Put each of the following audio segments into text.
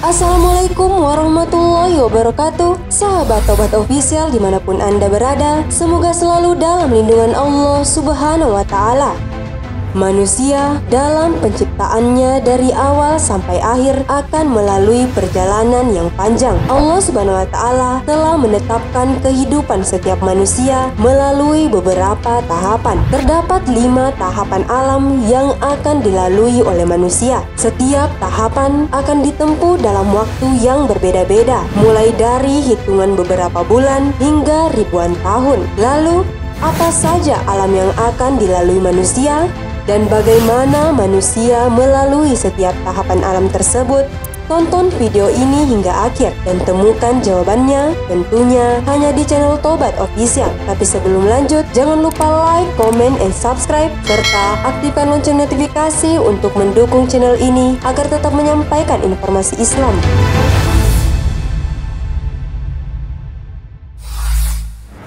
Assalamualaikum warahmatullahi wabarakatuh. Sahabat Tobat Official dimanapun Anda berada, semoga selalu dalam lindungan Allah Subhanahu wa Ta'ala. Manusia dalam penciptaannya dari awal sampai akhir akan melalui perjalanan yang panjang. Allah Subhanahu wa Ta'ala telah menetapkan kehidupan setiap manusia melalui beberapa tahapan. Terdapat 5 tahapan alam yang akan dilalui oleh manusia. Setiap tahapan akan ditempuh dalam waktu yang berbeda-beda, mulai dari hitungan beberapa bulan hingga ribuan tahun. Lalu, apa saja alam yang akan dilalui manusia? Dan bagaimana manusia melalui setiap tahapan alam tersebut? Tonton video ini hingga akhir dan temukan jawabannya tentunya hanya di channel Tobat Official. Tapi sebelum lanjut, jangan lupa like, comment, and subscribe, serta aktifkan lonceng notifikasi untuk mendukung channel ini agar tetap menyampaikan informasi Islam.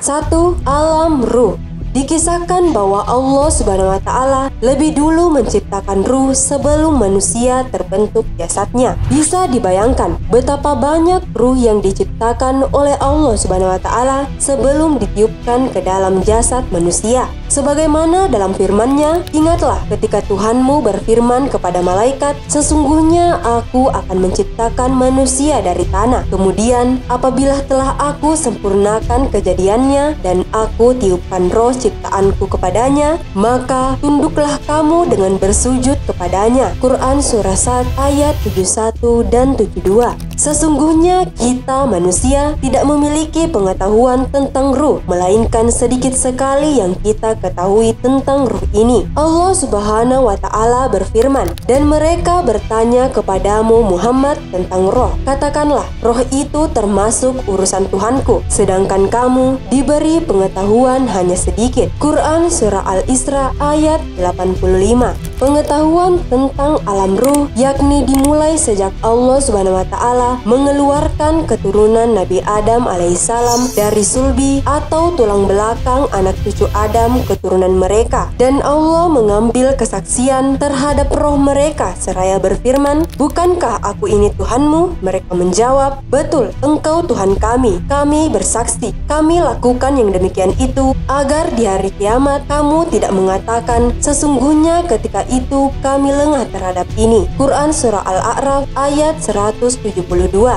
1. Alam ruh. Dikisahkan bahwa Allah Subhanahu wa Ta'ala lebih dulu menciptakan ruh sebelum manusia terbentuk jasadnya. Bisa dibayangkan betapa banyak ruh yang diciptakan oleh Allah Subhanahu wa Ta'ala sebelum ditiupkan ke dalam jasad manusia. Sebagaimana dalam firman-Nya, ingatlah ketika Tuhanmu berfirman kepada malaikat, sesungguhnya aku akan menciptakan manusia dari tanah. Kemudian apabila telah aku sempurnakan kejadiannya dan aku tiupkan roh ciptaanku kepadanya, maka tunduklah kamu dengan bersujud kepadanya. Quran Surah 1 ayat 71 dan 72. Sesungguhnya kita manusia tidak memiliki pengetahuan tentang ruh, melainkan sedikit sekali yang kita ketahui tentang ruh ini. Allah Subhanahu wa Ta'ala berfirman, dan mereka bertanya kepadamu Muhammad tentang roh. Katakanlah, roh itu termasuk urusan Tuhanku, sedangkan kamu diberi pengetahuan hanya sedikit. Quran Surah Al-Isra ayat 85. Pengetahuan tentang alam ruh yakni dimulai sejak Allah Subhanahu wa Ta'ala mengeluarkan keturunan Nabi Adam alaihissalam dari sulbi atau tulang belakang anak cucu Adam keturunan mereka, dan Allah mengambil kesaksian terhadap roh mereka seraya berfirman, bukankah aku ini Tuhanmu? Mereka menjawab, betul, engkau Tuhan kami. Kami bersaksi, kami lakukan yang demikian itu agar di hari kiamat kamu tidak mengatakan, sesungguhnya ketika itu kami lengah terhadap ini. Quran Surah Al-A'raf ayat 172. 2.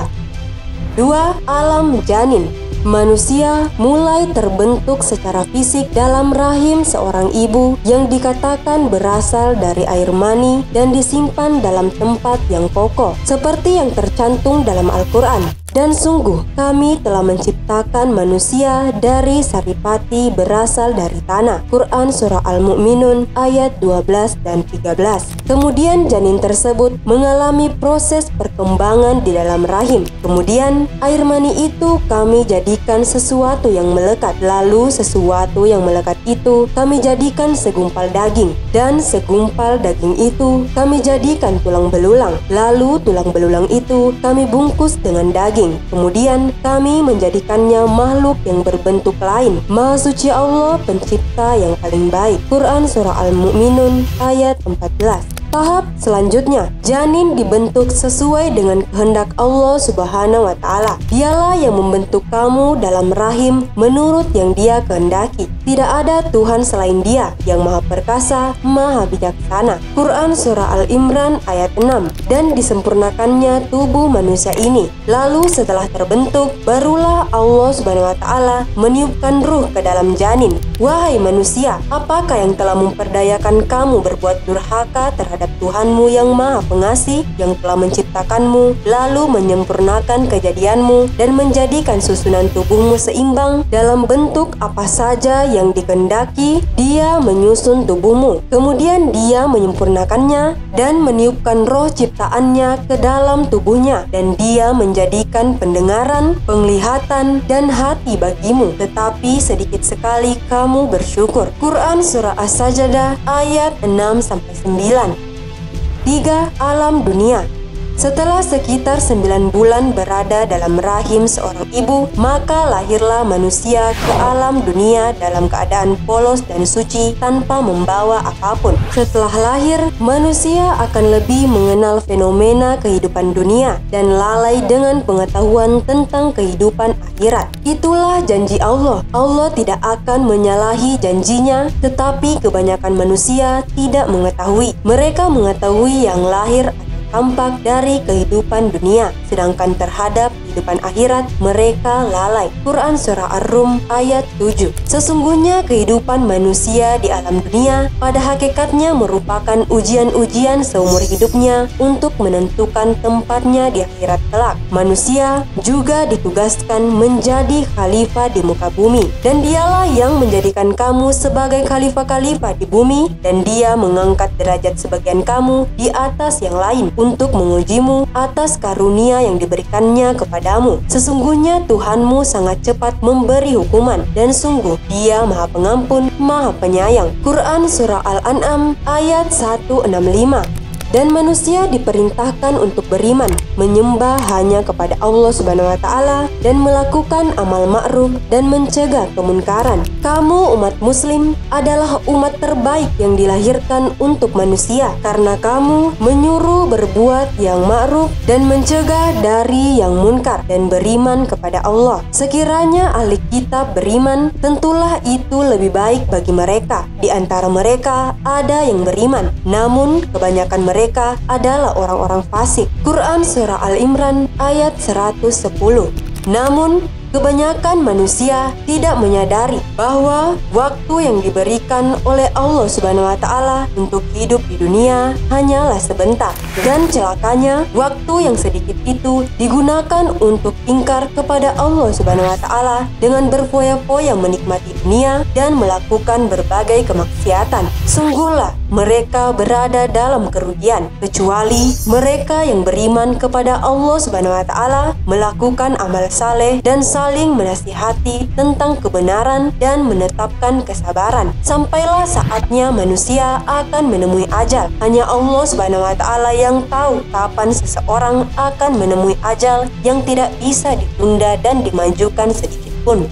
Alam janin. Manusia mulai terbentuk secara fisik dalam rahim seorang ibu yang dikatakan berasal dari air mani dan disimpan dalam tempat yang kokoh, seperti yang tercantum dalam Al-Quran. Dan sungguh kami telah menciptakan manusia dari saripati berasal dari tanah. Quran Surah Al-Mu'minun ayat 12 dan 13. Kemudian janin tersebut mengalami proses perkembangan di dalam rahim. Kemudian air mani itu kami jadikan sesuatu yang melekat. Lalu sesuatu yang melekat itu kami jadikan segumpal daging. Dan segumpal daging itu kami jadikan tulang belulang. Lalu tulang belulang itu kami bungkus dengan daging. Kemudian kami menjadikannya makhluk yang berbentuk lain. Maha suci Allah, pencipta yang paling baik. Quran Surah Al-Mu'minun ayat 14. Tahap selanjutnya, janin dibentuk sesuai dengan kehendak Allah Subhanahu wa Ta'ala. Dialah yang membentuk kamu dalam rahim menurut yang Dia kehendaki. Tidak ada Tuhan selain Dia yang Maha Perkasa, Maha Bijaksana. Quran Surah Al-Imran ayat 6. Dan disempurnakannya tubuh manusia ini. Lalu setelah terbentuk, barulah Allah Subhanahu wa Ta'ala meniupkan ruh ke dalam janin. Wahai manusia, apakah yang telah memperdayakan kamu berbuat durhaka terhadap Tuhanmu yang Maha Pengasih, yang telah menciptakanmu, lalu menyempurnakan kejadianmu dan menjadikan susunan tubuhmu seimbang dalam bentuk apa saja yang dikehendaki? Dia menyusun tubuhmu, kemudian Dia menyempurnakannya dan meniupkan roh ciptaannya ke dalam tubuhnya, dan Dia menjadikan pendengaran, penglihatan, dan hati bagimu, tetapi sedikit sekali kamu bersyukur. Quran Surah As-Sajdah ayat 6-9. 3. Alam dunia. Setelah sekitar 9 bulan berada dalam rahim seorang ibu, maka lahirlah manusia ke alam dunia dalam keadaan polos dan suci tanpa membawa apapun. Setelah lahir, manusia akan lebih mengenal fenomena kehidupan dunia dan lalai dengan pengetahuan tentang kehidupan akhirat. Itulah janji Allah. Allah tidak akan menyalahi janjinya, tetapi kebanyakan manusia tidak mengetahui. Mereka mengetahui yang lahir tampak dari kehidupan dunia, sedangkan terhadap kehidupan akhirat mereka lalai. Quran Surah Ar-Rum ayat 7. Sesungguhnya kehidupan manusia di alam dunia pada hakikatnya merupakan ujian-ujian seumur hidupnya untuk menentukan tempatnya di akhirat kelak. Manusia juga ditugaskan menjadi khalifah di muka bumi, dan dialah yang menjadikan kamu sebagai khalifah-khalifah di bumi, dan dia mengangkat derajat sebagian kamu di atas yang lain untuk mengujimu atas karunia yang diberikannya kepadamu. Sesungguhnya Tuhanmu sangat cepat memberi hukuman, dan sungguh Dia Maha Pengampun, Maha Penyayang. Quran Surah Al-An'am ayat 165. Dan manusia diperintahkan untuk beriman, menyembah hanya kepada Allah Subhanahu wa Ta'ala, dan melakukan amal ma'ruf dan mencegah kemunkaran. Kamu umat Muslim adalah umat terbaik yang dilahirkan untuk manusia, karena kamu menyuruh berbuat yang ma'ruf dan mencegah dari yang munkar, dan beriman kepada Allah. Sekiranya ahli kitab beriman, tentulah itu lebih baik bagi mereka. Di antara mereka ada yang beriman, namun kebanyakan mereka adalah orang-orang fasik. Quran Surah Al-Imran ayat 110. Namun kebanyakan manusia tidak menyadari bahwa waktu yang diberikan oleh Allah Subhanahu wa Ta'ala untuk hidup di dunia hanyalah sebentar, dan celakanya waktu yang sedikit itu digunakan untuk ingkar kepada Allah Subhanahu wa Ta'ala dengan berfoya-foya menikmati dunia dan melakukan berbagai kemaksiatan. Sungguhlah mereka berada dalam kerugian, kecuali mereka yang beriman kepada Allah Subhanahu wa Ta'ala, melakukan amal saleh dan saling menasihati tentang kebenaran dan menetapkan kesabaran. Sampailah saatnya manusia akan menemui ajal. Hanya Allah Subhanahu wa Ta'ala yang tahu kapan seseorang akan menemui ajal yang tidak bisa ditunda dan dimajukan sedikit pun.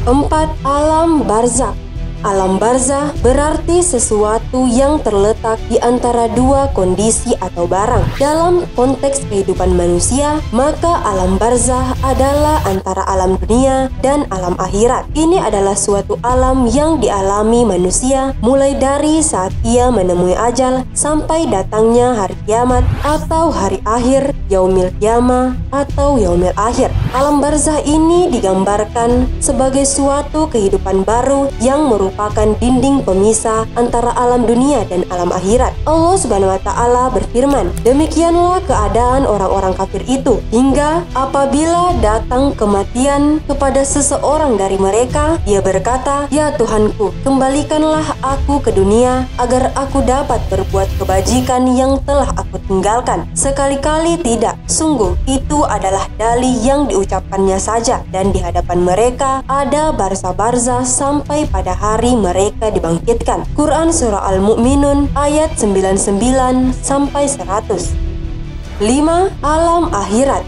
4. Alam barzakh. Alam barzakh berarti sesuatu yang terletak di antara dua kondisi atau barang. Dalam konteks kehidupan manusia, maka alam barzakh adalah antara alam dunia dan alam akhirat. Ini adalah suatu alam yang dialami manusia mulai dari saat ia menemui ajal sampai datangnya hari kiamat atau hari akhir, yaumil qiyamah atau yaumil akhir. Alam barzakh ini digambarkan sebagai suatu kehidupan baru yang merupakan dinding pemisah antara alam dunia dan alam akhirat. Allah Subhanahu wa Ta'ala berfirman, demikianlah keadaan orang-orang kafir itu, hingga apabila datang kematian kepada seseorang dari mereka, ia berkata, ya Tuhanku, kembalikanlah aku ke dunia agar aku dapat berbuat kebajikan yang telah aku tinggalkan. Sekali-kali tidak, sungguh itu adalah dalih yang diucapkannya saja, dan di hadapan mereka ada barzah-barzah sampai pada hari mereka dibangkitkan. Quran Surah Al-Mu'minun ayat 99 sampai 100. 5. Alam akhirat.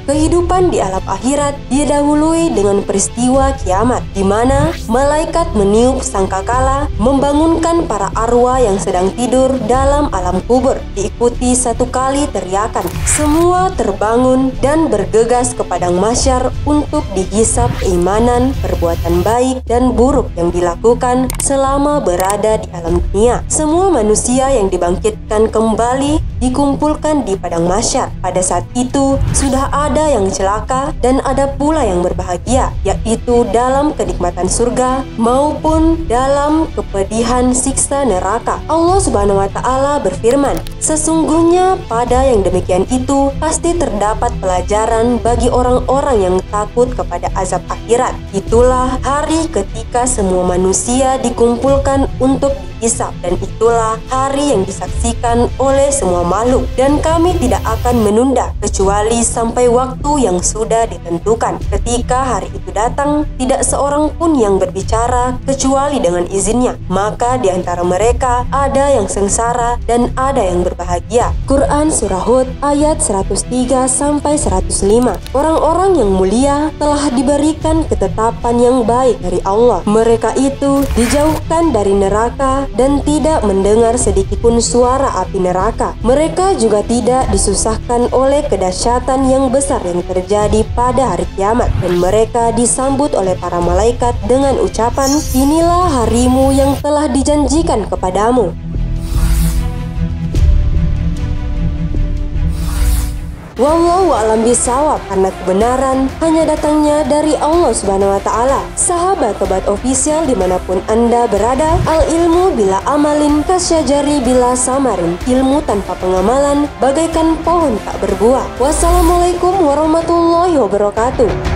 Kehidupan di alam akhirat didahului dengan peristiwa kiamat, di mana malaikat meniup sangkakala membangunkan para arwah yang sedang tidur dalam alam kubur. Diikuti satu kali teriakan, semua terbangun dan bergegas ke padang mahsyar untuk dihisap keimanan, perbuatan baik dan buruk yang dilakukan selama berada di alam dunia. Semua manusia yang dibangkitkan kembali dikumpulkan di padang mahsyar. Pada saat itu sudah ada yang celaka dan ada pula yang berbahagia, yaitu dalam kenikmatan surga maupun dalam kepedihan siksa neraka. Allah Subhanahu wa Ta'ala berfirman, sesungguhnya pada yang demikian itu pasti terdapat pelajaran bagi orang-orang yang takut kepada azab akhirat. Itulah hari ketika semua manusia dikumpulkan untuk dihisab, dan itulah hari yang disaksikan oleh semua makhluk, dan kami tidak akan menunda kecuali sampai waktu yang sudah ditentukan. Ketika hari itu datang, tidak seorang pun yang berbicara kecuali dengan izinnya. Maka di antara mereka ada yang sengsara dan ada yang berbahagia. Quran Surah Hud ayat 103-105. Orang-orang yang mulia telah diberikan ketetapan yang baik dari Allah. Mereka itu dijauhkan dari neraka dan tidak mendengar sedikitpun suara api neraka. Mereka juga tidak disusahkan oleh kedahsyatan yang besar yang terjadi pada hari kiamat, dan mereka disambut oleh para malaikat dengan ucapan, "Inilah harimu yang telah dijanjikan kepadamu." Wallahu a'lam bishawab, karena kebenaran hanya datangnya dari Allah Subhanahu wa Ta'ala. Sahabat Tobat Official dimanapun Anda berada, al ilmu bila amalin kasyajari bila samarin. Ilmu tanpa pengamalan bagaikan pohon tak berbuah. Wassalamualaikum warahmatullahi wabarakatuh.